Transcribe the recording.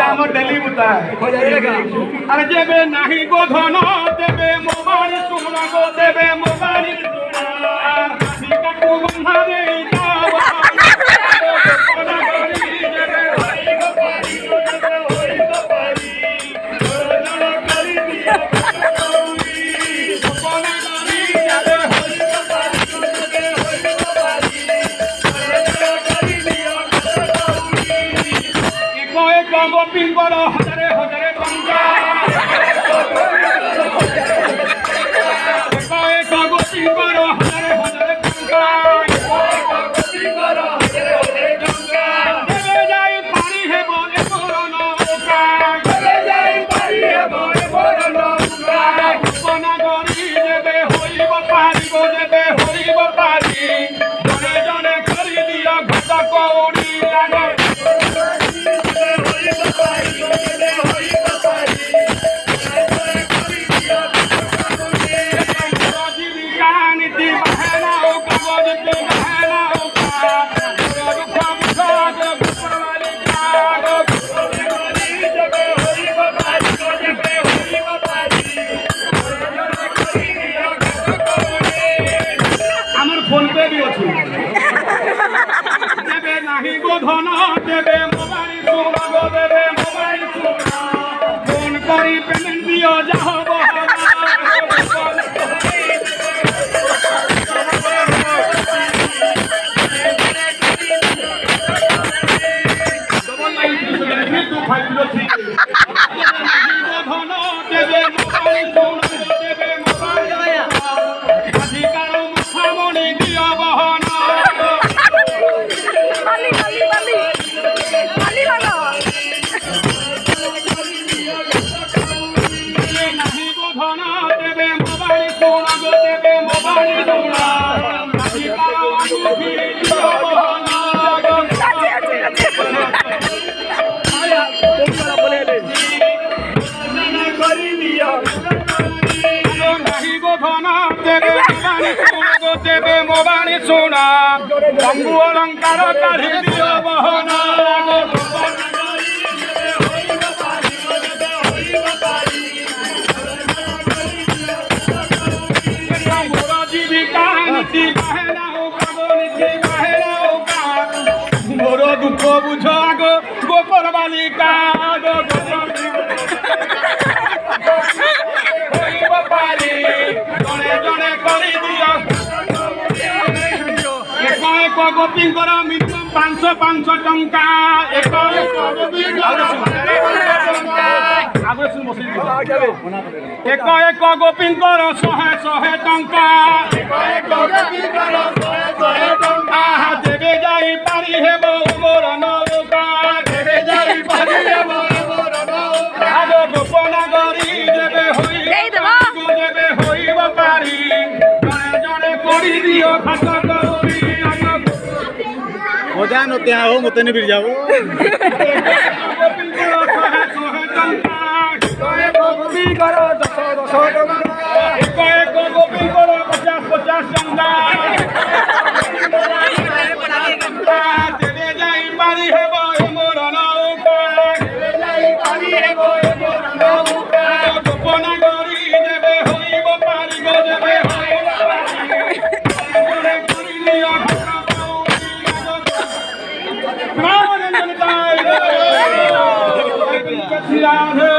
আমার ডেলি বুতা আরে যেবে নাহি গো ধন দেবে মোবাইল সোনা গো দেবে মোবাইল গোপিং করো হাজারে হাজারে টঙ্কা গোপিং করো হাজারে হাজারে টঙ্কা দেবে যাই পারি হেব এ বড় নৌকা গোপনা গরি দেবে হইব পারি গো দেবে হইব পারি জনে জনে করি দিও ঘট কৌড়ি লাগে ধন দেবে মোবাইল সোনা গো দেবে মোবাইল সোনা ফোন করি পেমেন্ট দিও যাও ধন দেবে মোবাইল সোনা দেবে মোবাইল অধিকার মুখামণি দিও বহনা দেবে মোবাইল সোনা বঙ্গু অলঙ্কার কাঢ়ি দিও বহনা মোর জীবিকা নীতি বাহেনা মোর দুঃখ বুঝ আগ গোপর বালিকা হইব পারি জনে জনে করি দিও এক গোপিং কর মিনিমাম 500 টঙ্কা এক গোপিং কর 100 টঙ্কা দেবে যাই পারি হেব মোর নৌকা দেবে যাই পারি হেব মোর নৌকা গোপনা গরি দেবে হইব পারি জনে জনে করি দিও খাত করি মজা নতে আও মতে নে বির যাবো গোপিং কর 100 টঙ্কা গোপিং কর 10 টঙ্কা গোপিং কর 50 টঙ্কা দেবে যাই পারি হেব মোর নৌকা গোপনা গরি দেবে হইব পারি গো দেবে রাধে